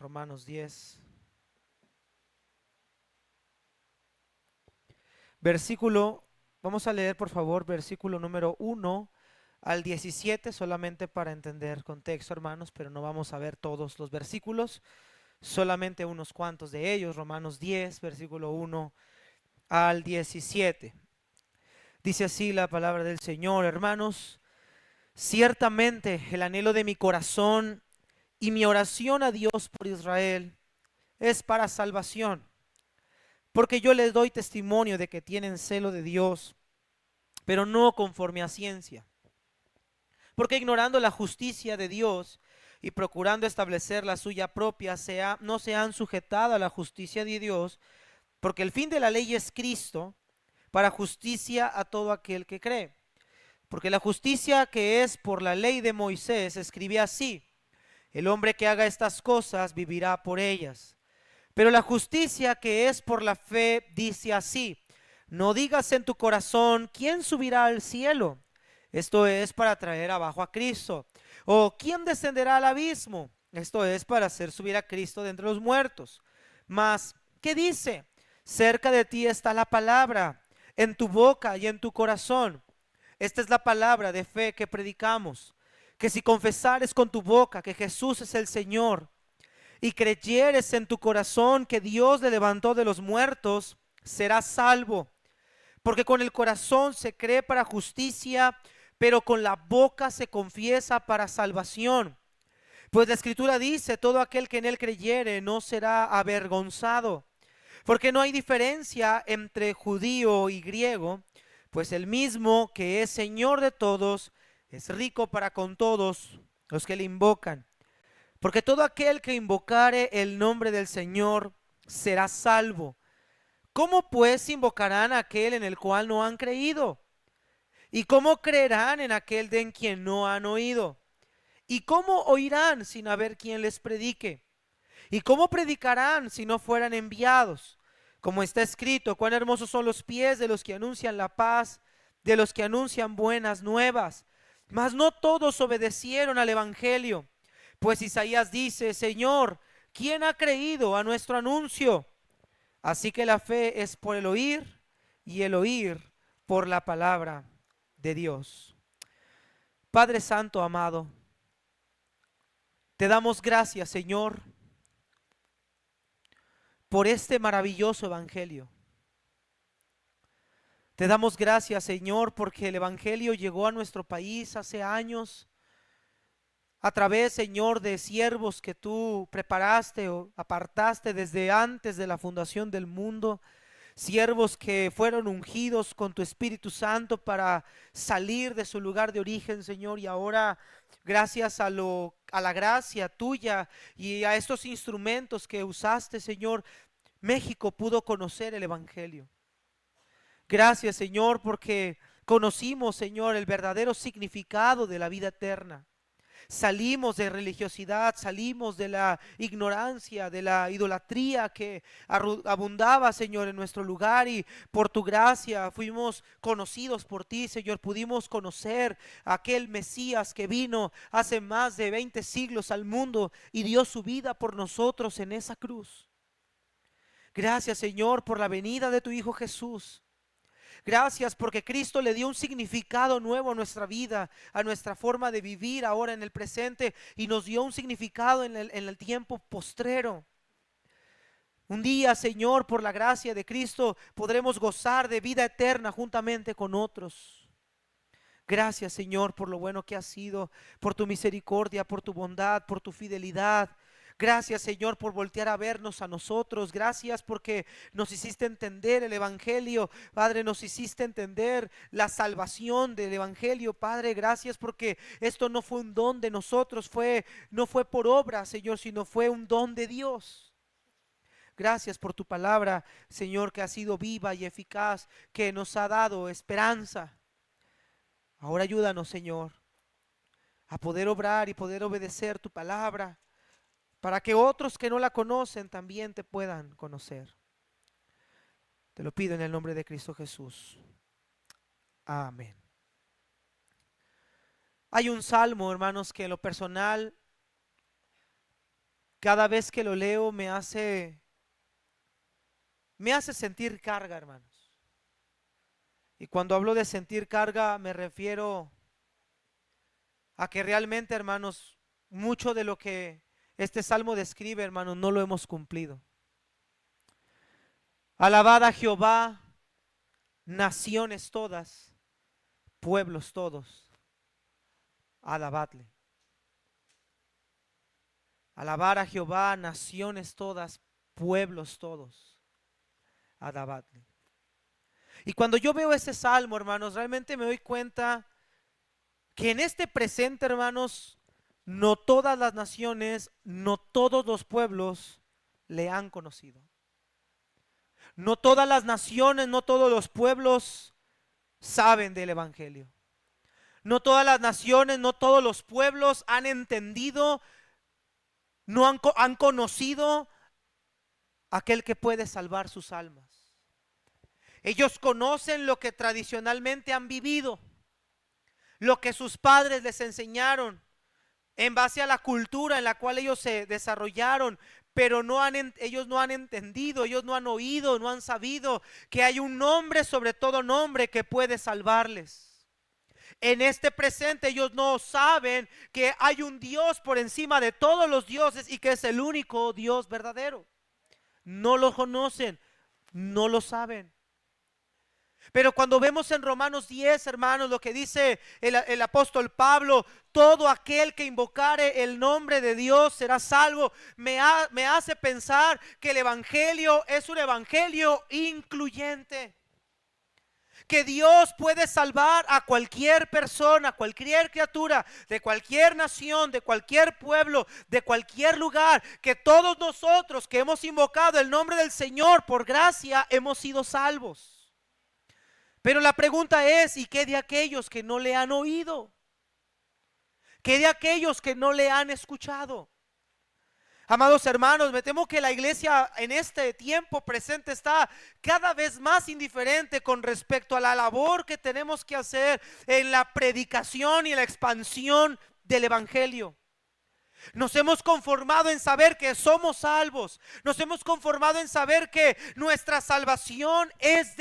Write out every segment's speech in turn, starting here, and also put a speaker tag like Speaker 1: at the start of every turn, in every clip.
Speaker 1: Romanos 10, versículo, vamos a leer por favor versículo número 1 al 17, solamente para entender contexto, hermanos, pero no vamos a ver todos los versículos, solamente unos cuantos de ellos. Romanos 10, versículo 1 al 17. Dice así la palabra del Señor: hermanos, ciertamente el anhelo de mi corazón y mi oración a Dios por Israel es para salvación, porque yo les doy testimonio de que tienen celo de Dios, pero no conforme a ciencia. Porque ignorando la justicia de Dios y procurando establecer la suya propia, no se han sujetado a la justicia de Dios, porque el fin de la ley es Cristo, para justicia a todo aquel que cree. Porque la justicia que es por la ley de Moisés escribía así: el hombre que haga estas cosas vivirá por ellas. Pero la justicia que es por la fe dice así: no digas en tu corazón, ¿quién subirá al cielo? Esto es para traer abajo a Cristo. ¿O quién descenderá al abismo? Esto es para hacer subir a Cristo de entre los muertos. Mas, ¿qué dice? Cerca de ti está la palabra, en tu boca y en tu corazón. Esta es la palabra de fe que predicamos: que si confesares con tu boca que Jesús es el Señor, y creyeres en tu corazón que Dios le levantó de los muertos, serás salvo. Porque con el corazón se cree para justicia, pero con la boca se confiesa para salvación. Pues la Escritura dice: todo aquel que en él creyere no será avergonzado. Porque no hay diferencia entre judío y griego, pues el mismo que es Señor de todos es rico para con todos los que le invocan. Porque todo aquel que invocare el nombre del Señor será salvo. ¿Cómo pues invocarán a aquel en el cual no han creído? ¿Y cómo creerán en aquel de en quien no han oído? ¿Y cómo oirán sin haber quien les predique? ¿Y cómo predicarán si no fueran enviados? Como está escrito: cuán hermosos son los pies de los que anuncian la paz, de los que anuncian buenas nuevas. Mas no todos obedecieron al evangelio. Pues Isaías dice: Señor, ¿quién ha creído a nuestro anuncio? Así que la fe es por el oír, y el oír por la palabra de Dios. Padre Santo amado, te damos gracias, Señor, por este maravilloso evangelio. Te damos gracias, Señor, porque el evangelio llegó a nuestro país hace años a través, Señor, de siervos que tú preparaste o apartaste desde antes de la fundación del mundo. Siervos que fueron ungidos con tu Espíritu Santo para salir de su lugar de origen, Señor, y ahora gracias a la gracia tuya y a estos instrumentos que usaste, Señor, México pudo conocer el evangelio. Gracias, Señor, porque conocimos, Señor, el verdadero significado de la vida eterna. Salimos de religiosidad, salimos de la ignorancia, de la idolatría que abundaba, Señor, en nuestro lugar, y por tu gracia fuimos conocidos por ti, Señor. Pudimos conocer a aquel Mesías que vino hace más de 20 siglos al mundo y dio su vida por nosotros en esa cruz. Gracias, Señor, por la venida de tu Hijo Jesús. Gracias porque Cristo le dio un significado nuevo a nuestra vida, a nuestra forma de vivir ahora en el presente, y nos dio un significado en el tiempo postrero. Un día, Señor, por la gracia de Cristo, podremos gozar de vida eterna juntamente con otros. Gracias, Señor, por lo bueno que has sido, por tu misericordia, por tu bondad, por tu fidelidad. Gracias, Señor, por voltear a vernos a nosotros. Gracias porque nos hiciste entender el Evangelio. Padre, nos hiciste entender la salvación del Evangelio. Padre, gracias porque esto no fue un don de nosotros, no fue por obra, Señor, sino fue un don de Dios. Gracias por tu palabra, Señor, que ha sido viva y eficaz, que nos ha dado esperanza. Ahora ayúdanos, Señor, a poder obrar y poder obedecer tu palabra, para que otros que no la conocen también te puedan conocer. Te lo pido en el nombre de Cristo Jesús. Amén. Hay un salmo, hermanos, que en lo personal cada vez que lo leo me hace sentir carga, hermanos. Y cuando hablo de sentir carga, me refiero a que realmente, hermanos, mucho de lo que este salmo describe, hermanos, no lo hemos cumplido. Alabad a Jehová, naciones todas, pueblos todos, alabadle. Alabar a Jehová, naciones todas, pueblos todos, alabadle. Y cuando yo veo ese salmo, hermanos, realmente me doy cuenta que en este presente, hermanos, no todas las naciones, no todos los pueblos le han conocido. No todas las naciones, no todos los pueblos saben del Evangelio. No todas las naciones, no todos los pueblos han entendido, no han conocido a aquel que puede salvar sus almas. Ellos conocen lo que tradicionalmente han vivido, lo que sus padres les enseñaron, en base a la cultura en la cual ellos se desarrollaron, pero ellos no han entendido, ellos no han oído, no han sabido que hay un nombre sobre todo nombre que puede salvarles. En este presente ellos no saben que hay un Dios por encima de todos los dioses y que es el único Dios verdadero. No lo conocen, no lo saben. Pero cuando vemos en Romanos 10, hermanos, lo que dice el apóstol Pablo, todo aquel que invocare el nombre de Dios será salvo, me hace pensar que el evangelio es un evangelio incluyente. Que Dios puede salvar a cualquier persona, a cualquier criatura, de cualquier nación, de cualquier pueblo, de cualquier lugar. Que todos nosotros que hemos invocado el nombre del Señor por gracia hemos sido salvos. Pero la pregunta es, ¿y qué de aquellos que no le han oído? ¿Qué de aquellos que no le han escuchado? Amados hermanos, me temo que la iglesia en este tiempo presente está cada vez más indiferente con respecto a la labor que tenemos que hacer en la predicación y la expansión del evangelio. Nos hemos conformado en saber que somos salvos. Nos hemos conformado en saber que nuestra salvación es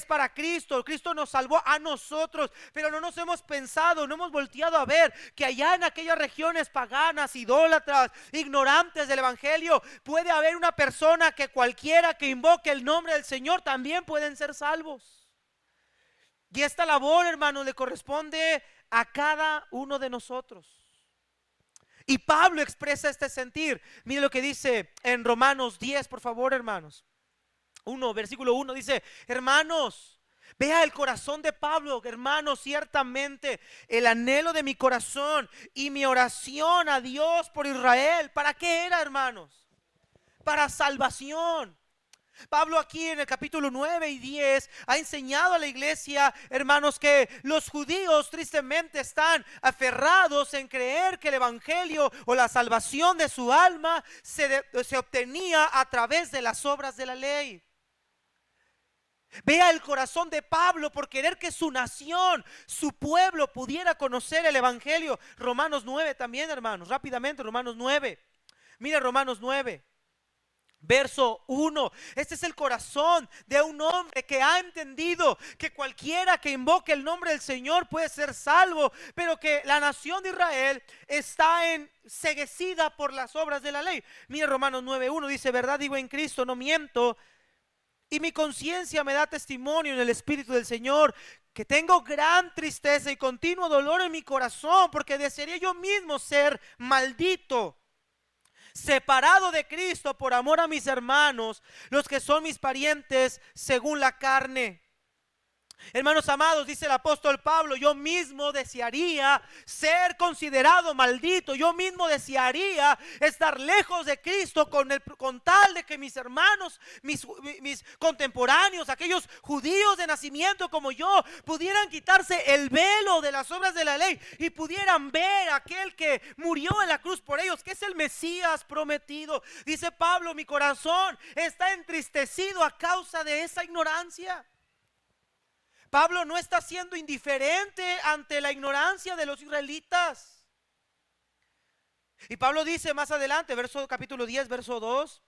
Speaker 1: para Cristo. Cristo nos salvó a nosotros, pero no nos hemos pensado, no hemos volteado a ver que allá en aquellas regiones paganas, idólatras, ignorantes del evangelio, puede haber una persona que cualquiera que invoque el nombre del Señor también pueden ser salvos. Y esta labor, hermanos, le corresponde a cada uno de nosotros. Y Pablo expresa este sentir. Mire lo que dice en Romanos 10, por favor, hermanos. Versículo 1 dice: hermanos, vea el corazón de Pablo. Hermanos, ciertamente el anhelo de mi corazón y mi oración a Dios por Israel, ¿para qué era, hermanos? Para salvación. Pablo aquí en el capítulo 9 y 10 ha enseñado a la iglesia, hermanos, que los judíos tristemente están aferrados en creer que el evangelio o la salvación de su alma se obtenía a través de las obras de la ley. Vea el corazón de Pablo por querer que su nación, su pueblo pudiera conocer el evangelio. Romanos 9 también, hermanos, rápidamente, Romanos 9. Mira Romanos 9. Verso 1, este es el corazón de un hombre que ha entendido que cualquiera que invoque el nombre del Señor puede ser salvo, pero que la nación de Israel está enceguecida por las obras de la ley. Mira Romanos 9:1, dice: verdad digo en Cristo, no miento, y mi conciencia me da testimonio en el Espíritu del Señor, que tengo gran tristeza y continuo dolor en mi corazón, porque desearía yo mismo ser maldito, separado de Cristo por amor a mis hermanos, los que son mis parientes según la carne. Hermanos amados, dice el apóstol Pablo: yo mismo desearía ser considerado maldito. Yo mismo desearía estar lejos de Cristo con tal de que mis hermanos, mis contemporáneos, aquellos judíos de nacimiento como yo, pudieran quitarse el velo de las obras de la ley y pudieran ver a aquel que murió en la cruz por ellos, que es el Mesías prometido. Dice Pablo: mi corazón está entristecido a causa de esa ignorancia. Pablo no está siendo indiferente ante la ignorancia de los israelitas. Y Pablo dice más adelante, capítulo 10, verso 2: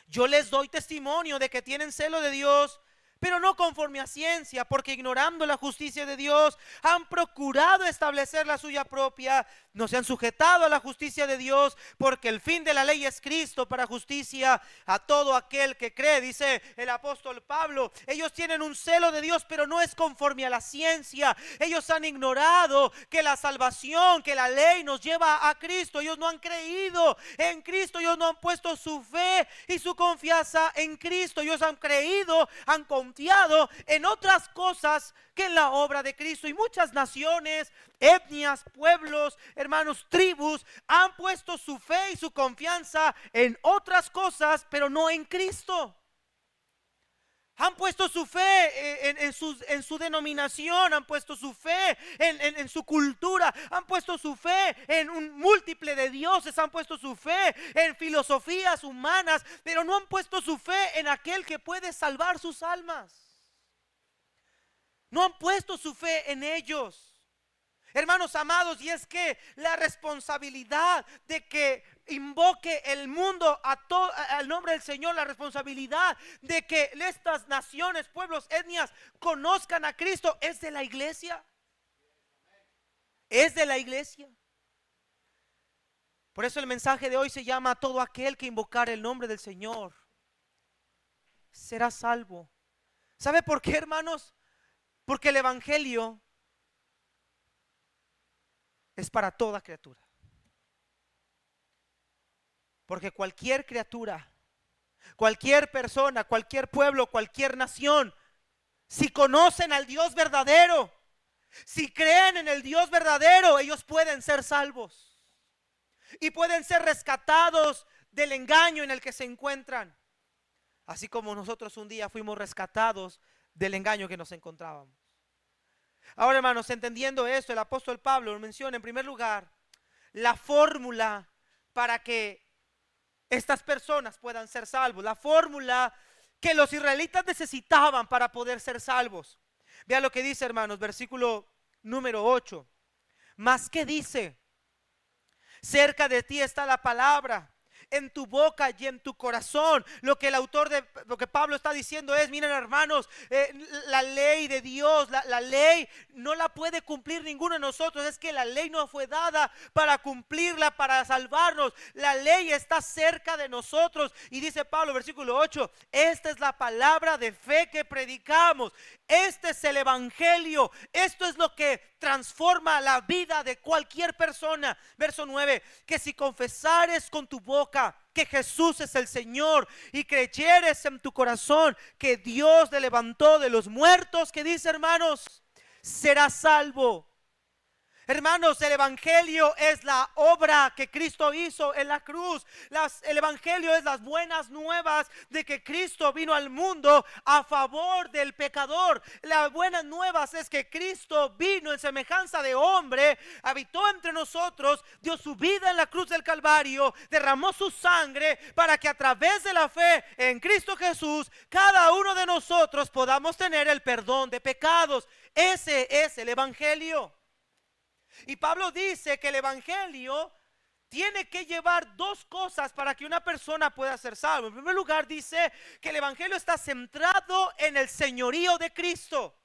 Speaker 1: yo les doy testimonio de que tienen celo de Dios, pero no conforme a ciencia, porque ignorando la justicia de Dios, han procurado establecer la suya propia, no se han sujetado a la justicia de Dios, porque el fin de la ley es Cristo para justicia a todo aquel que cree. Dice el apóstol Pablo, ellos tienen un celo de Dios, pero no es conforme a la ciencia. Ellos han ignorado que la salvación, que la ley nos lleva a Cristo. Ellos no han creído en Cristo, ellos no han puesto su fe y su confianza en Cristo. Ellos han creído, han confiado en otras cosas que en la obra de Cristo. Y muchas naciones, etnias, pueblos, hermanos, tribus, han puesto su fe y su confianza en otras cosas, pero no en Cristo. Han puesto su fe en su denominación, han puesto su fe en su cultura, han puesto su fe en un múltiple de dioses, han puesto su fe en filosofías humanas, pero no han puesto su fe en aquel que puede salvar sus almas. No han puesto su fe en ellos. Hermanos amados, y es que la responsabilidad de que invoque el mundo al nombre del Señor, la responsabilidad de que estas naciones, pueblos, etnias conozcan a Cristo, es de la iglesia. Es de la iglesia. Por eso el mensaje de hoy se llama: todo aquel que invocar el nombre del Señor será salvo. ¿Sabe por qué, hermanos? Porque el evangelio es para toda criatura. Porque cualquier criatura, cualquier persona, cualquier pueblo, cualquier nación, si conocen al Dios verdadero, si creen en el Dios verdadero, ellos pueden ser salvos y pueden ser rescatados del engaño en el que se encuentran, así como nosotros un día fuimos rescatados del engaño que nos encontrábamos. Ahora, hermanos, entendiendo esto, el apóstol Pablo menciona en primer lugar la fórmula para que estas personas puedan ser salvos, la fórmula que los israelitas necesitaban para poder ser salvos. Vean lo que dice, hermanos, versículo número 8. Mas ¿qué dice? Cerca de ti está la palabra, en tu boca y en tu corazón. Lo que Pablo está diciendo es: miren, hermanos, la ley de Dios, la ley no la puede cumplir ninguno de nosotros. Es que la ley no fue dada para cumplirla, para salvarnos. La ley está cerca de nosotros. Y dice Pablo, versículo 8: esta es la palabra de fe que predicamos. Este es el evangelio. Esto es lo que transforma la vida de cualquier persona. Verso 9: que si confesares con tu boca que Jesús es el Señor y creyeres en tu corazón que Dios le levantó de los muertos, ¿qué dice, hermanos? Serás salvo. Hermanos, el evangelio es la obra que Cristo hizo en la cruz. El evangelio es las buenas nuevas de que Cristo vino al mundo a favor del pecador. Las buenas nuevas es que Cristo vino en semejanza de hombre, habitó entre nosotros, dio su vida en la cruz del Calvario, derramó su sangre para que a través de la fe en Cristo Jesús, cada uno de nosotros podamos tener el perdón de pecados. Ese es el evangelio. Y Pablo dice que el evangelio tiene que llevar dos cosas para que una persona pueda ser salva. En primer lugar, dice que el evangelio está centrado en el señorío de Cristo.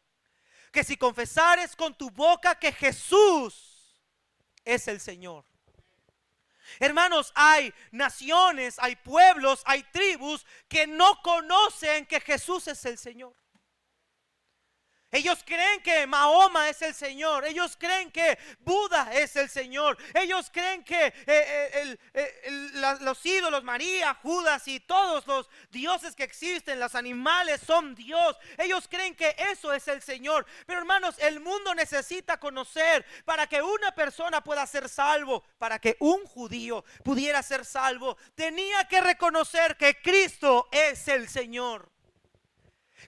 Speaker 1: Que si confesares con tu boca que Jesús es el Señor. Hermanos, hay naciones, hay pueblos, hay tribus que no conocen que Jesús es el Señor. Ellos creen que Mahoma es el Señor. Ellos creen que Buda es el Señor. Ellos creen que los ídolos, María, Judas y todos los dioses que existen, los animales, son Dios. Ellos creen que eso es el Señor. Pero, hermanos, el mundo necesita conocer, para que una persona pueda ser salvo, para que un judío pudiera ser salvo, tenía que reconocer que Cristo es el Señor.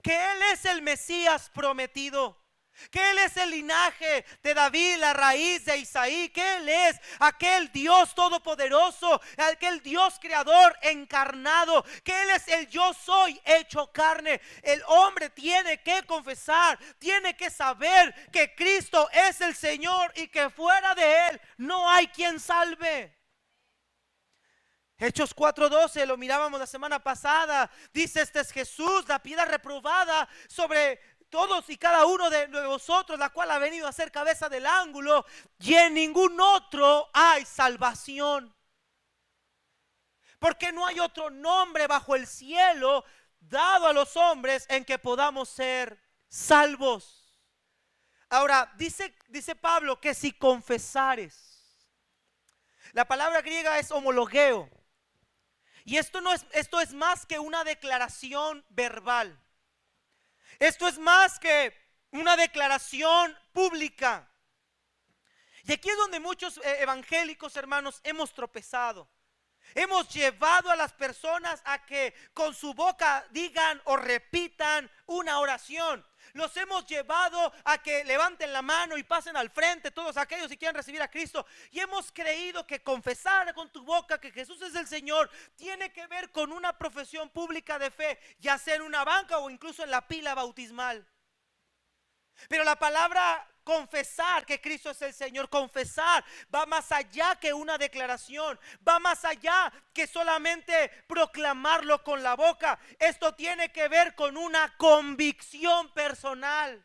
Speaker 1: Que Él es el Mesías prometido, que Él es el linaje de David, la raíz de Isaí, que Él es aquel Dios todopoderoso, aquel Dios creador encarnado, que Él es el yo soy hecho carne. El hombre tiene que confesar, tiene que saber que Cristo es el Señor y que fuera de Él no hay quien salve. Hechos 4:12, lo mirábamos la semana pasada. Dice, este es Jesús, la piedra reprobada sobre todos y cada uno de vosotros, la cual ha venido a ser cabeza del ángulo, y en ningún otro hay salvación. Porque no hay otro nombre bajo el cielo dado a los hombres en que podamos ser salvos. Ahora, dice Pablo que si confesares, la palabra griega es homologueo. Y esto es más que una declaración verbal. Esto es más que una declaración pública. Y aquí es donde muchos evangélicos, hermanos, hemos tropezado. Hemos llevado a las personas a que con su boca digan o repitan una oración. Los hemos llevado a que levanten la mano y pasen al frente todos aquellos que quieran recibir a Cristo. Y hemos creído que confesar con tu boca que Jesús es el Señor tiene que ver con una profesión pública de fe, ya sea en una banca o incluso en la pila bautismal. Pero la palabra confesar que Cristo es el Señor, confesar, va más allá que una declaración, va más allá que solamente proclamarlo con la boca. Esto tiene que ver con una convicción personal.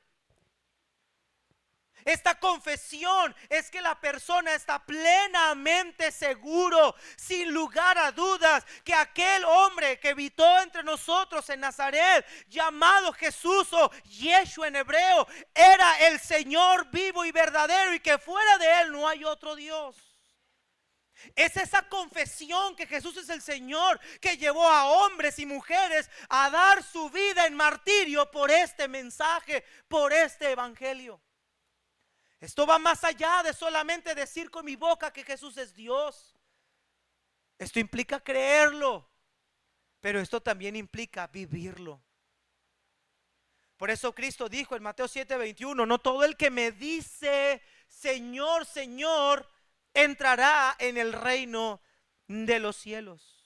Speaker 1: Esta confesión es que la persona está plenamente seguro, sin lugar a dudas, que aquel hombre que habitó entre nosotros en Nazaret, llamado Jesús o Yeshua en hebreo, era el Señor vivo y verdadero, y que fuera de él no hay otro Dios. Es esa confesión que Jesús es el Señor que llevó a hombres y mujeres a dar su vida en martirio por este mensaje, por este evangelio. Esto va más allá de solamente decir con mi boca que Jesús es Dios. Esto implica creerlo, pero esto también implica vivirlo. Por eso Cristo dijo en Mateo 7:21, no todo el que me dice Señor, Señor, entrará en el reino de los cielos.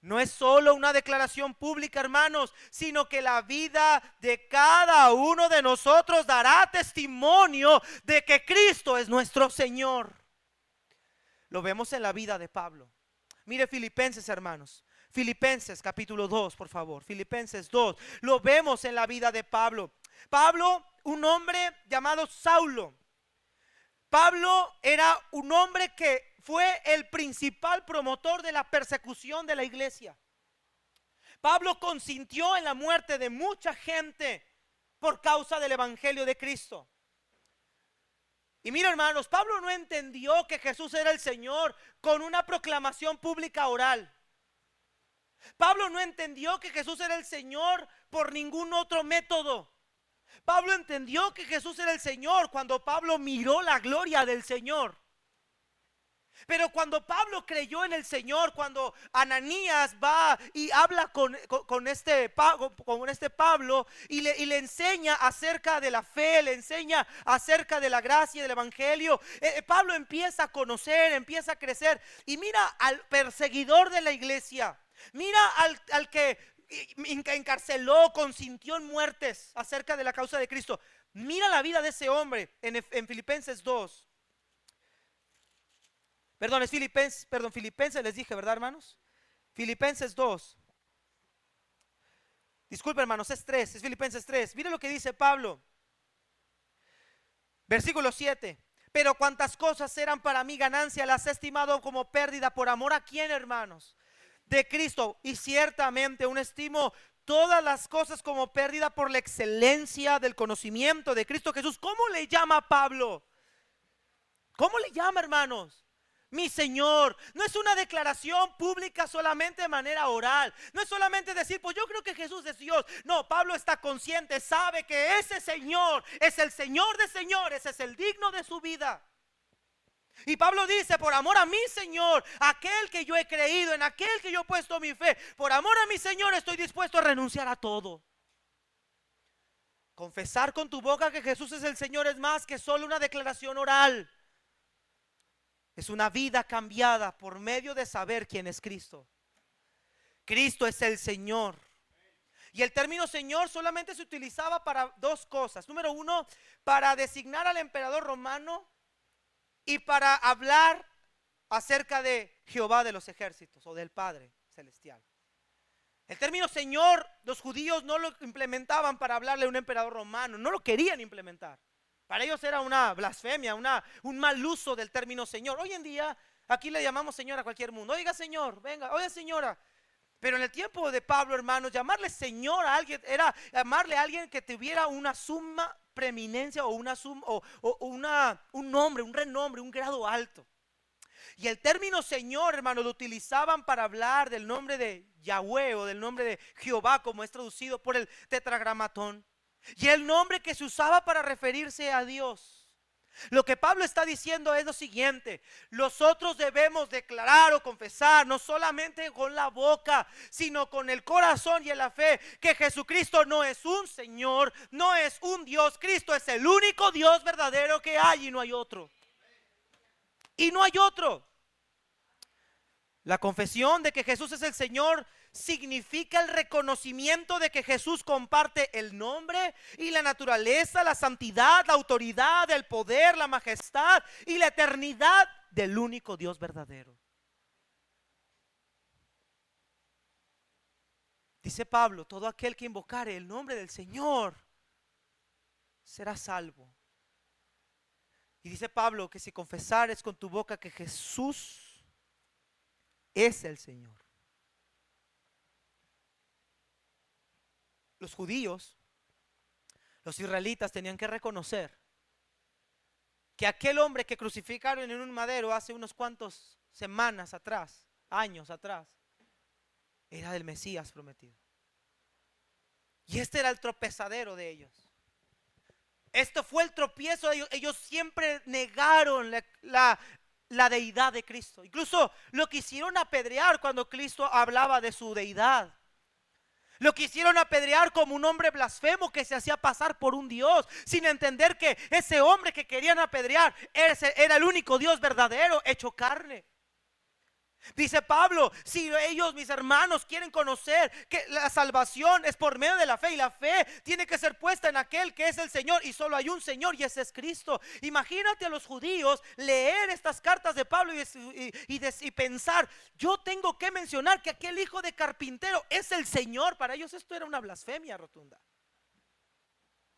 Speaker 1: No es solo una declaración pública, hermanos, sino que la vida de cada uno de nosotros dará testimonio de que Cristo es nuestro Señor. Lo vemos en la vida de Pablo. Mire Filipenses, hermanos. Filipenses capítulo 2, por favor. Filipenses 2. Lo vemos en la vida de Pablo. Pablo, un hombre llamado Saulo. Pablo era un hombre que fue el principal promotor de la persecución de la iglesia. Pablo consintió en la muerte de mucha gente por causa del evangelio de Cristo. Y mira, hermanos, Pablo no entendió que Jesús era el Señor con una proclamación pública oral. Pablo no entendió que Jesús era el Señor por ningún otro método. Pablo entendió que Jesús era el Señor cuando Pablo miró la gloria del Señor. Pero cuando Pablo creyó en el Señor, cuando Ananías va y habla con este Pablo y le enseña acerca de la fe, le enseña acerca de la gracia del evangelio, Pablo empieza a conocer, empieza a crecer. Y mira al perseguidor de la iglesia, mira al que encarceló, consintió en muertes acerca de la causa de Cristo. Mira la vida de ese hombre en Filipenses 2. Perdón, es Filipenses les dije, ¿verdad, hermanos? Filipenses 2. Disculpen, hermanos, es Filipenses 3. Mire lo que dice Pablo. Versículo 7. Pero cuantas cosas eran para mí ganancia, las he estimado como pérdida por amor a quién, hermanos, de Cristo. Y ciertamente aún estimo todas las cosas como pérdida por la excelencia del conocimiento de Cristo Jesús. ¿Cómo le llama Pablo? ¿Cómo le llama, hermanos? Mi Señor. No es una declaración pública solamente de manera oral. No es solamente decir, pues yo creo que Jesús es Dios. No, Pablo está consciente, sabe que ese Señor es el Señor de señores, es el digno de su vida. Y Pablo dice, por amor a mi Señor, aquel que yo he creído, en aquel que yo he puesto mi fe, por amor a mi Señor estoy dispuesto a renunciar a todo. Confesar con tu boca que Jesús es el Señor es más que solo una declaración oral. Es una vida cambiada por medio de saber quién es Cristo. Cristo es el Señor. Y el término Señor solamente se utilizaba para dos cosas. Número uno, para designar al emperador romano y para hablar acerca de Jehová de los ejércitos o del Padre celestial. El término Señor, los judíos no lo implementaban para hablarle a un emperador romano, no lo querían implementar. Para ellos era una blasfemia, un mal uso del término Señor. Hoy en día aquí le llamamos Señor a cualquier mundo. Oiga Señor, venga, oiga señora. Pero en el tiempo de Pablo, hermanos, llamarle Señor a alguien era llamarle a alguien que tuviera una suma preeminencia o un nombre, un renombre, un grado alto. Y el término Señor, hermano, lo utilizaban para hablar del nombre de Yahweh o del nombre de Jehová, como es traducido por el tetragramatón. Y el nombre que se usaba para referirse a Dios. Lo que Pablo está diciendo es lo siguiente: nosotros debemos declarar o confesar, no solamente con la boca, sino con el corazón y en la fe, que Jesucristo no es un Señor, no es un Dios. Cristo es el único Dios verdadero que hay y no hay otro. Y no hay otro. La confesión de que Jesús es el Señor significa el reconocimiento de que Jesús comparte el nombre y la naturaleza, la santidad, la autoridad, el poder, la majestad y la eternidad del único Dios verdadero. Dice Pablo: todo aquel que invocare el nombre del Señor será salvo. Y dice Pablo que si confesares con tu boca que Jesús es el Señor. Los judíos, los israelitas tenían que reconocer que aquel hombre que crucificaron en un madero hace unos cuantos semanas atrás, años atrás, era el Mesías prometido. Y este era el tropezadero de ellos. Esto fue el tropiezo de ellos. Ellos siempre negaron la deidad de Cristo. Incluso lo quisieron apedrear cuando Cristo hablaba de su deidad. Lo quisieron apedrear como un hombre blasfemo que se hacía pasar por un Dios, sin entender que ese hombre que querían apedrear era el único Dios verdadero hecho carne. Dice Pablo: si ellos, mis hermanos, quieren conocer que la salvación es por medio de la fe, y la fe tiene que ser puesta en aquel que es el Señor, y solo hay un Señor y ese es Cristo. Imagínate a los judíos leer estas cartas de Pablo y pensar: yo tengo que mencionar que aquel hijo de carpintero es el Señor. Para ellos esto era una blasfemia rotunda.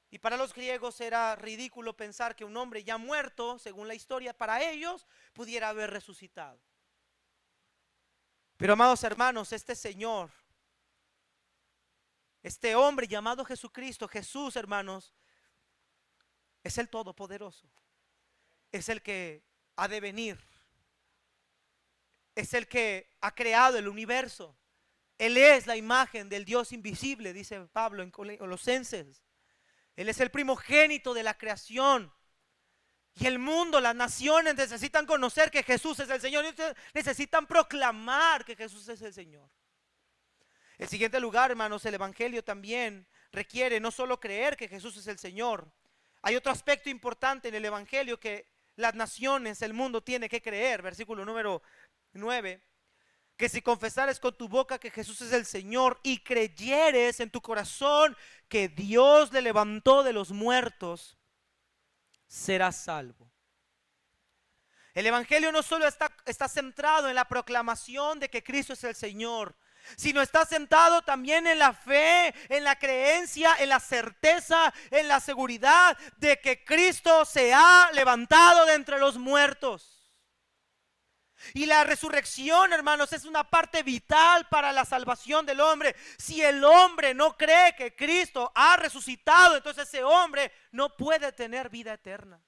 Speaker 1: Y para los griegos era ridículo pensar que un hombre ya muerto, según la historia, para ellos pudiera haber resucitado. Pero amados hermanos, este Señor, este hombre llamado Jesucristo, Jesús, hermanos, es el Todopoderoso. Es el que ha de venir. Es el que ha creado el universo. Él es la imagen del Dios invisible, dice Pablo en Colosenses. Él es el primogénito de la creación. Y el mundo, las naciones necesitan conocer que Jesús es el Señor. Y necesitan proclamar que Jesús es el Señor. En siguiente lugar, hermanos, el evangelio también requiere no solo creer que Jesús es el Señor. Hay otro aspecto importante en el evangelio que las naciones, el mundo tiene que creer. Versículo número 9. Que si confesares con tu boca que Jesús es el Señor y creyeres en tu corazón que Dios le levantó de los muertos, serás salvo. El evangelio no solo está centrado en la proclamación de que Cristo es el Señor, sino está centrado también en la fe, en la creencia, en la certeza, en la seguridad de que Cristo se ha levantado de entre los muertos. Y la resurrección, hermanos, es una parte vital para la salvación del hombre. Si el hombre no cree que Cristo ha resucitado, entonces ese hombre no puede tener vida eterna.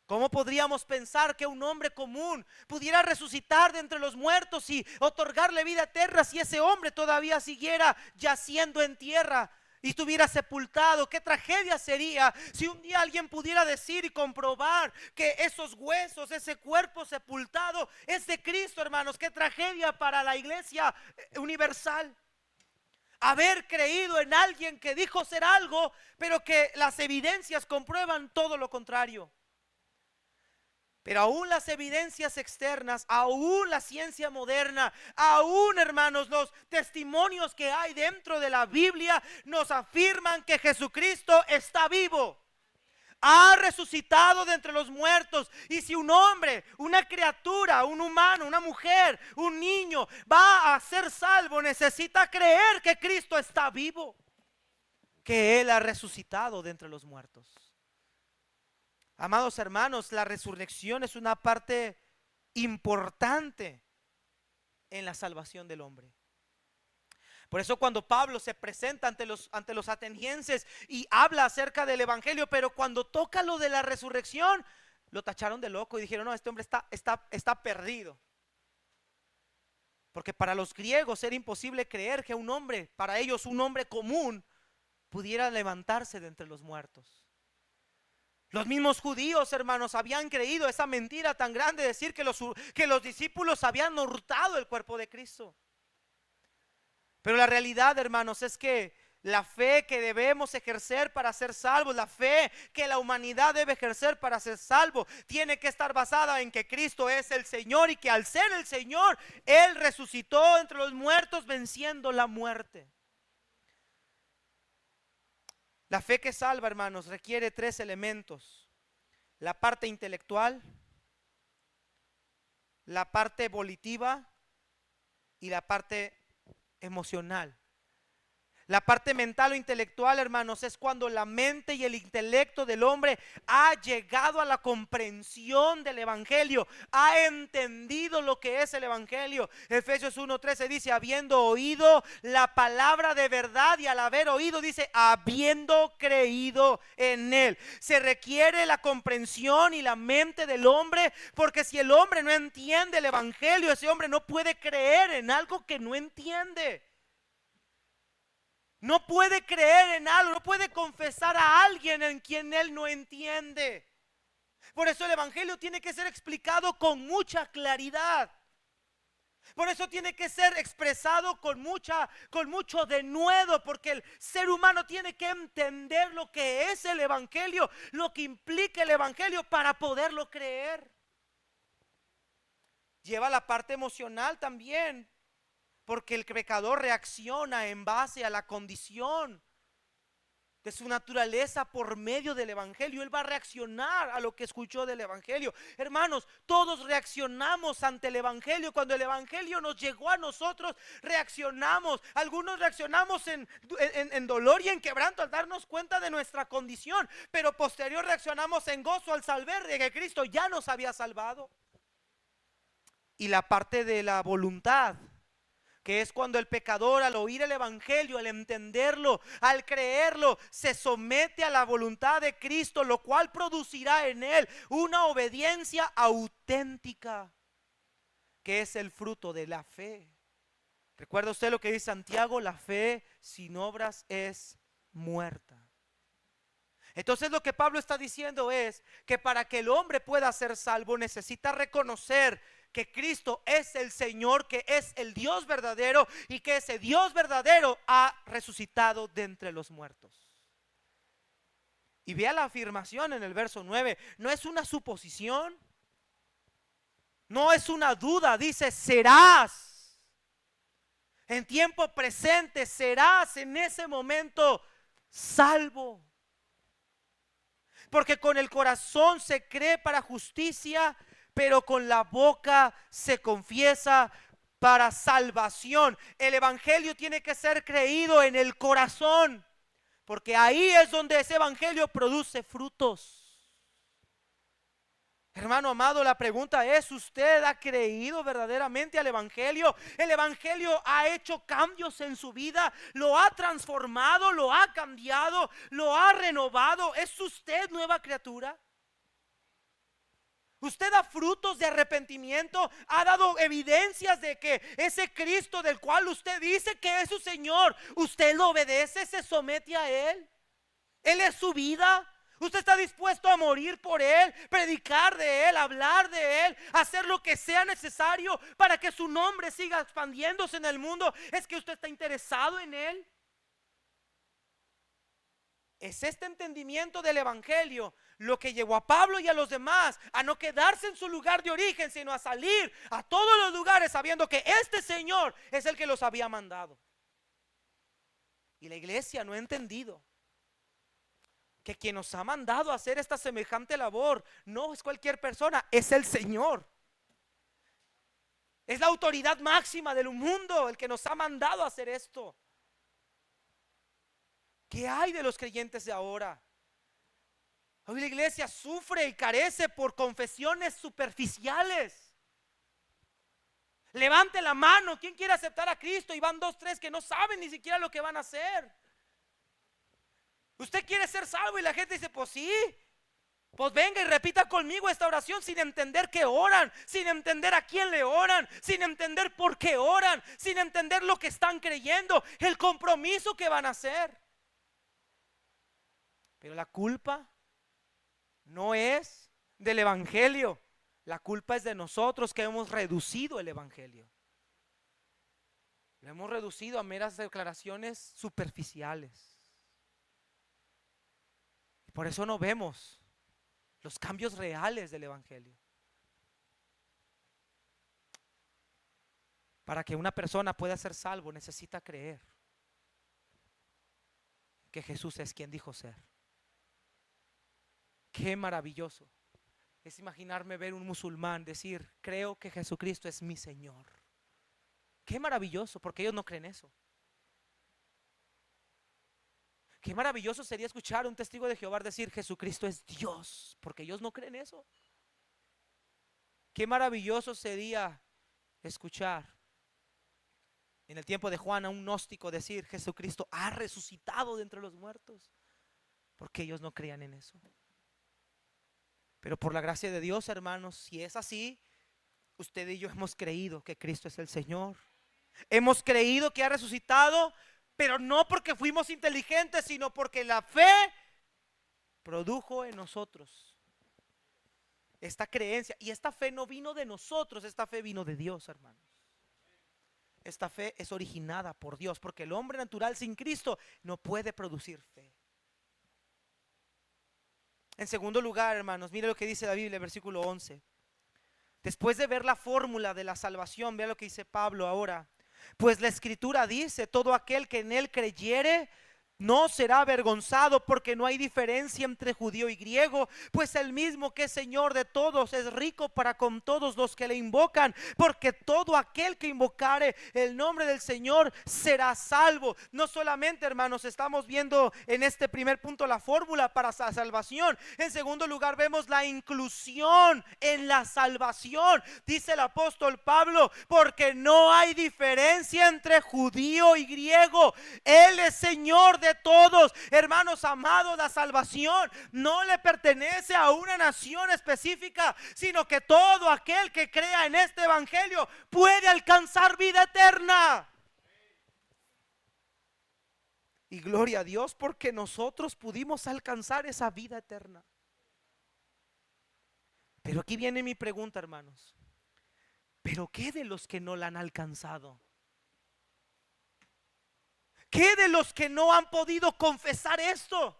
Speaker 1: ¿Cómo podríamos pensar que un hombre común pudiera resucitar de entre los muertos y otorgarle vida eterna si ese hombre todavía siguiera yaciendo en tierra y estuviera sepultado? Qué tragedia sería si un día alguien pudiera decir y comprobar que esos huesos, ese cuerpo sepultado es de Cristo, hermanos. Qué tragedia para la iglesia universal. Haber creído en alguien que dijo ser algo, pero que las evidencias comprueban todo lo contrario. Pero aún las evidencias externas, aún la ciencia moderna, aún, hermanos, los testimonios que hay dentro de la Biblia nos afirman que Jesucristo está vivo. ha resucitado de entre los muertos. Y si un hombre, una criatura, un humano, una mujer, un niño va a ser salvo, necesita creer que Cristo está vivo, que Él ha resucitado de entre los muertos. Amados hermanos, la resurrección es una parte importante en la salvación del hombre. Por eso cuando Pablo se presenta ante los atenienses y habla acerca del evangelio, pero cuando toca lo de la resurrección, lo tacharon de loco y dijeron: no, este hombre está perdido. Porque para los griegos era imposible creer que un hombre, para ellos un hombre común, pudiera levantarse de entre los muertos. Los mismos judíos, hermanos, habían creído esa mentira tan grande de decir que los discípulos habían hurtado el cuerpo de Cristo. Pero la realidad, hermanos, es que la fe que debemos ejercer para ser salvos, la fe que la humanidad debe ejercer para ser salvo, tiene que estar basada en que Cristo es el Señor y que al ser el Señor, Él resucitó entre los muertos venciendo la muerte. La fe que salva, hermanos, requiere 3 elementos: la parte intelectual, la parte volitiva y la parte emocional. La parte mental o intelectual, hermanos, es cuando la mente y el intelecto del hombre ha llegado a la comprensión del evangelio, ha entendido lo que es el evangelio. Efesios 1:13 dice: habiendo oído la palabra de verdad, y al haber oído dice: habiendo creído en él. Se requiere la comprensión y la mente del hombre, porque si el hombre no entiende el evangelio, ese hombre no puede creer en algo que no entiende. No puede creer en algo, no puede confesar a alguien en quien él no entiende. Por eso el evangelio tiene que ser explicado con mucha claridad. Por eso tiene que ser expresado con mucho denuedo, porque el ser humano tiene que entender lo que es el evangelio, lo que implica el evangelio para poderlo creer. Lleva la parte emocional también, porque el pecador reacciona en base a la condición de su naturaleza por medio del evangelio. Él va a reaccionar a lo que escuchó del evangelio. Hermanos, todos reaccionamos ante el evangelio. Cuando el evangelio nos llegó a nosotros, reaccionamos. Algunos reaccionamos en dolor y en quebranto al darnos cuenta de nuestra condición, pero posterior reaccionamos en gozo al saber de que Cristo ya nos había salvado. Y la parte de la voluntad, que es cuando el pecador, al oír el evangelio, al entenderlo, al creerlo, se somete a la voluntad de Cristo, lo cual producirá en él una obediencia auténtica, que es el fruto de la fe. ¿Recuerda usted lo que dice Santiago? La fe sin obras es muerta. Entonces lo que Pablo está diciendo es que para que el hombre pueda ser salvo necesita reconocer que Cristo es el Señor, que es el Dios verdadero y que ese Dios verdadero ha resucitado de entre los muertos. Y vea la afirmación en el verso 9, no es una suposición, no es una duda, dice: serás. En tiempo presente serás en ese momento salvo. Porque con el corazón se cree para justicia, pero con la boca se confiesa para salvación. El evangelio tiene que ser creído en el corazón, porque ahí es donde ese evangelio produce frutos. Hermano amado, la pregunta es: ¿usted ha creído verdaderamente al evangelio? ¿El evangelio ha hecho cambios en su vida? ¿Lo ha transformado? ¿Lo ha cambiado? ¿Lo ha renovado? ¿Es usted nueva criatura? ¿Usted da frutos de arrepentimiento? ¿Ha dado evidencias de que ese Cristo del cual usted dice que es su Señor, usted lo obedece, se somete a Él? ¿Él es su vida? ¿Usted está dispuesto a morir por Él, predicar de Él, hablar de Él, hacer lo que sea necesario para que su nombre siga expandiéndose en el mundo? ¿Es que usted está interesado en Él? Es este entendimiento del evangelio lo que llevó a Pablo y a los demás a no quedarse en su lugar de origen, sino a salir a todos los lugares sabiendo que este Señor es el que los había mandado. Y la iglesia no ha entendido que quien nos ha mandado a hacer esta semejante labor no es cualquier persona, es el Señor. Es la autoridad máxima del mundo el que nos ha mandado a hacer esto. ¿Qué hay de los creyentes de ahora? Hoy la iglesia sufre y carece por confesiones superficiales. Levante la mano, ¿quién quiere aceptar a Cristo? Y van 2, 3 que no saben ni siquiera lo que van a hacer. Usted quiere ser salvo y la gente dice, pues sí. Pues venga y repita conmigo esta oración sin entender que oran, sin entender a quién le oran, sin entender por qué oran, sin entender lo que están creyendo, el compromiso que van a hacer. Pero la culpa no es del evangelio, la culpa es de nosotros que hemos reducido el evangelio. Lo hemos reducido a meras declaraciones superficiales. Y por eso no vemos los cambios reales del evangelio. Para que una persona pueda ser salvo necesita creer que Jesús es quien dijo ser. Qué maravilloso es imaginarme ver un musulmán decir, creo que Jesucristo es mi Señor. Qué maravilloso, porque ellos no creen eso. Qué maravilloso sería escuchar a un testigo de Jehová decir, Jesucristo es Dios, porque ellos no creen eso. Qué maravilloso sería escuchar en el tiempo de Juan a un gnóstico decir, Jesucristo ha resucitado de entre los muertos, porque ellos no creían en eso. Pero por la gracia de Dios, hermanos, si es así, usted y yo hemos creído que Cristo es el Señor. Hemos creído que ha resucitado, pero no porque fuimos inteligentes, sino porque la fe produjo en nosotros esta creencia. Y esta fe no vino de nosotros, esta fe vino de Dios, hermanos. Esta fe es originada por Dios, porque el hombre natural sin Cristo no puede producir fe. En segundo lugar, hermanos, mire lo que dice la Biblia, versículo 11. Después de ver la fórmula de la salvación, vea lo que dice Pablo ahora. Pues la Escritura dice, todo aquel que en él creyere no será avergonzado, porque no hay diferencia entre judío y griego, pues el mismo que es Señor de todos es rico para con todos los que le invocan, porque todo aquel que invocare el nombre del Señor será salvo. No solamente, hermanos, estamos viendo en este primer punto la fórmula para la salvación. En segundo lugar vemos la inclusión en la salvación. Dice el apóstol Pablo, porque no hay diferencia entre judío y griego, Él es Señor de todos. Hermanos amados, la salvación no le pertenece a una nación específica, sino que todo aquel que crea en este evangelio puede alcanzar vida eterna. Y gloria a Dios porque nosotros pudimos alcanzar esa vida eterna. Pero aquí viene mi pregunta, hermanos. ¿Pero qué de los que no la han alcanzado? ¿Qué de los que no han podido confesar esto?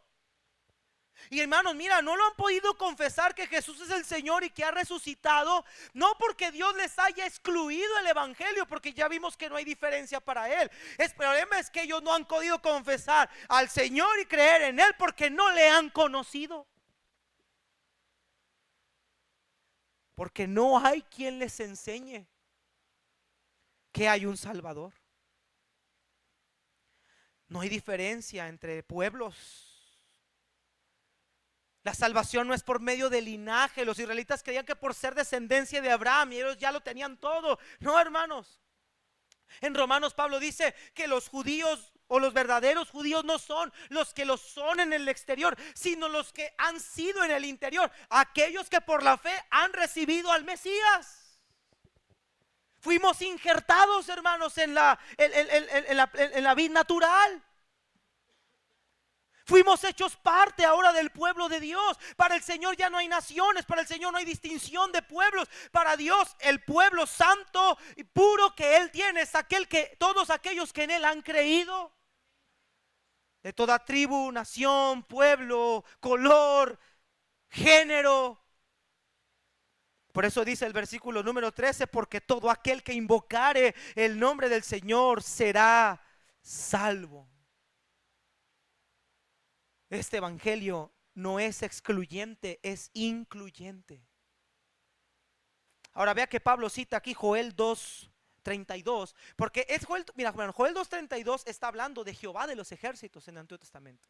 Speaker 1: Y hermanos, mira, no lo han podido confesar que Jesús es el Señor y que ha resucitado, no porque Dios les haya excluido el evangelio, porque ya vimos que no hay diferencia para Él. El problema es que ellos no han podido confesar al Señor y creer en Él porque no le han conocido. Porque no hay quien les enseñe que hay un Salvador. No hay diferencia entre pueblos. La salvación no es por medio de linaje. Los israelitas creían que por ser descendencia de Abraham y ellos ya lo tenían todo. No, hermanos. En Romanos Pablo dice que los judíos o los verdaderos judíos no son los que lo son en el exterior, sino los que han sido en el interior, aquellos que por la fe han recibido al Mesías. Fuimos injertados, hermanos, en la vid natural. Fuimos hechos parte ahora del pueblo de Dios. Para el Señor ya no hay naciones, para el Señor no hay distinción de pueblos. Para Dios el pueblo santo y puro que Él tiene es aquel que todos aquellos que en Él han creído. De toda tribu, nación, pueblo, color, género. Por eso dice el versículo número 13, porque todo aquel que invocare el nombre del Señor será salvo. Este evangelio no es excluyente, es incluyente. Ahora vea que Pablo cita aquí Joel 2:32, porque es Joel, mira, bueno, Joel 2:32 está hablando de Jehová de los ejércitos en el Antiguo Testamento.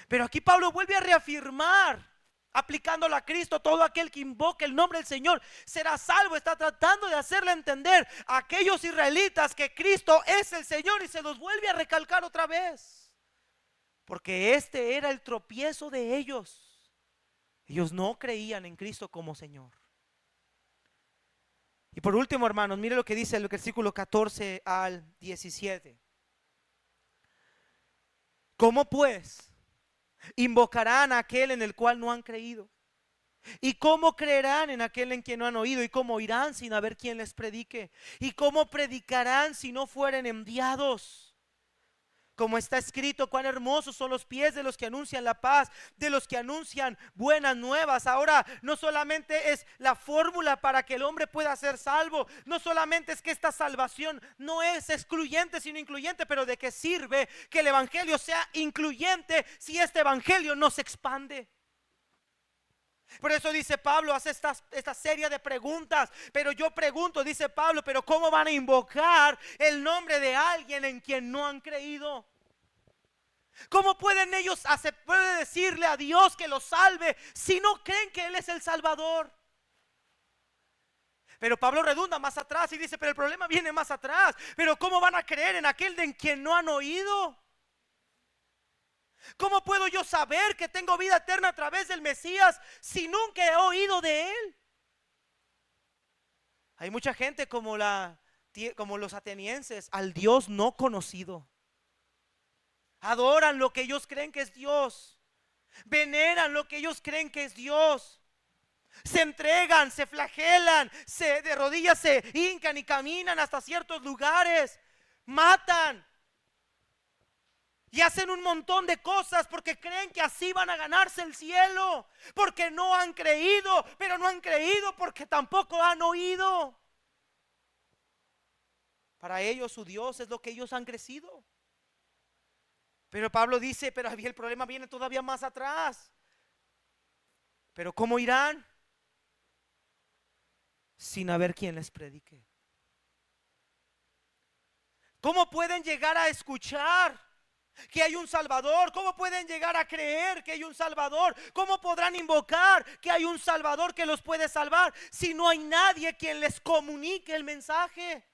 Speaker 1: Pero aquí Pablo vuelve a reafirmar, aplicándolo a Cristo: todo aquel que invoque el nombre del Señor será salvo. Está tratando de hacerle entender a aquellos israelitas que Cristo es el Señor, y se los vuelve a recalcar otra vez, porque este era el tropiezo de ellos. Ellos no creían en Cristo como Señor. Y por último, hermanos, mire lo que dice el versículo 14 al 17. ¿Cómo pues invocarán a aquel en el cual no han creído? ¿Y cómo creerán en aquel en quien no han oído? ¿Y cómo irán sin haber quien les predique? ¿Y cómo predicarán si no fueren enviados? Como está escrito: cuán hermosos son los pies de los que anuncian la paz, de los que anuncian buenas nuevas. Ahora, no solamente es la fórmula para que el hombre pueda ser salvo, no solamente es que esta salvación no es excluyente sino incluyente, pero ¿de qué sirve que el evangelio sea incluyente si este evangelio no se expande? Por eso dice Pablo, hace esta serie de preguntas. Pero yo pregunto, dice Pablo, pero ¿cómo van a invocar el nombre de alguien en quien no han creído? ¿Cómo pueden ellos puede decirle a Dios que los salve si no creen que Él es el Salvador? Pero Pablo redunda más atrás y dice: pero el problema viene más atrás. Pero ¿cómo van a creer en aquel en quien no han oído? ¿Cómo puedo yo saber que tengo vida eterna a través del Mesías si nunca he oído de Él? Hay mucha gente como los atenienses, al Dios no conocido. Adoran lo que ellos creen que es Dios, veneran lo que ellos creen que es Dios, se entregan, se flagelan, de rodillas se hincan y caminan hasta ciertos lugares, matan y hacen un montón de cosas porque creen que así van a ganarse el cielo, porque no han creído. Pero no han creído porque tampoco han oído. Para ellos su Dios es lo que ellos han crecido. Pero Pablo dice: pero el problema viene todavía más atrás. Pero ¿cómo irán sin haber quien les predique? ¿Cómo pueden llegar a escuchar que hay un Salvador? ¿Cómo pueden llegar a creer que hay un Salvador? ¿Cómo podrán invocar que hay un Salvador que los puede salvar si no hay nadie quien les comunique el mensaje?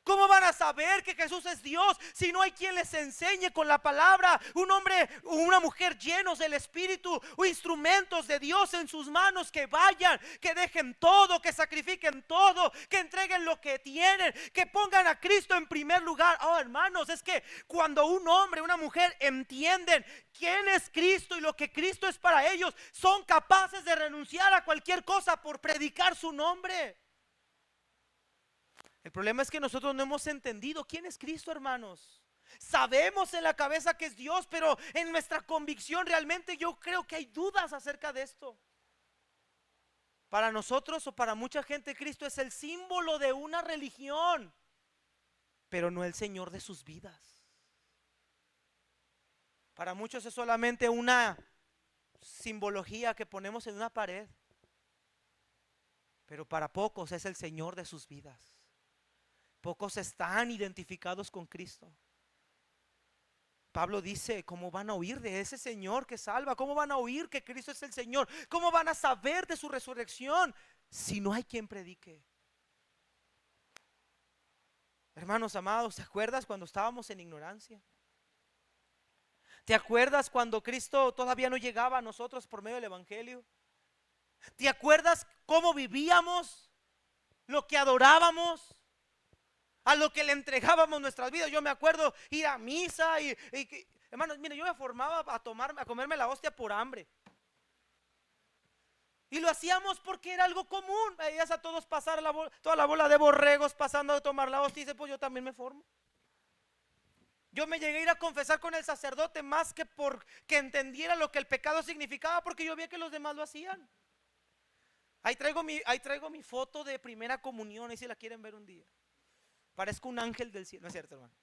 Speaker 1: ¿Cómo van a saber que Jesús es Dios si no hay quien les enseñe con la palabra? Un hombre o una mujer llenos del Espíritu, o instrumentos de Dios en sus manos, que vayan, que dejen todo, que sacrifiquen todo, que entreguen lo que tienen, que pongan a Cristo en primer lugar. Oh, hermanos, es que cuando un hombre, una mujer entienden quién es Cristo y lo que Cristo es para ellos, son capaces de renunciar a cualquier cosa por predicar su nombre. El problema es que nosotros no hemos entendido quién es Cristo, hermanos. Sabemos en la cabeza que es Dios, pero en nuestra convicción realmente yo creo que hay dudas acerca de esto. Para nosotros, o para mucha gente, Cristo es el símbolo de una religión, pero no el Señor de sus vidas. Para muchos es solamente una simbología que ponemos en una pared, pero para pocos es el Señor de sus vidas. Pocos están identificados con Cristo. Pablo dice: ¿cómo van a oír de ese Señor que salva? ¿Cómo van a oír que Cristo es el Señor? ¿Cómo van a saber de su resurrección si no hay quien predique? Hermanos amados, ¿te acuerdas cuando estábamos en ignorancia? ¿Te acuerdas cuando Cristo todavía no llegaba a nosotros por medio del Evangelio? ¿Te acuerdas cómo vivíamos, lo que adorábamos, a lo que le entregábamos nuestras vidas? Yo me acuerdo ir a misa hermanos, mire, yo me formaba a comerme la hostia por hambre. Y lo hacíamos porque era algo común. Veías a todos pasar toda la bola de borregos pasando a tomar la hostia, y dice: pues yo también me formo. Yo me llegué a ir a confesar con el sacerdote más que porque entendiera lo que el pecado significaba, porque yo veía que los demás lo hacían. Ahí traigo mi foto de primera comunión, y si la quieren ver un día. Parezco un ángel del cielo. No es cierto, hermano.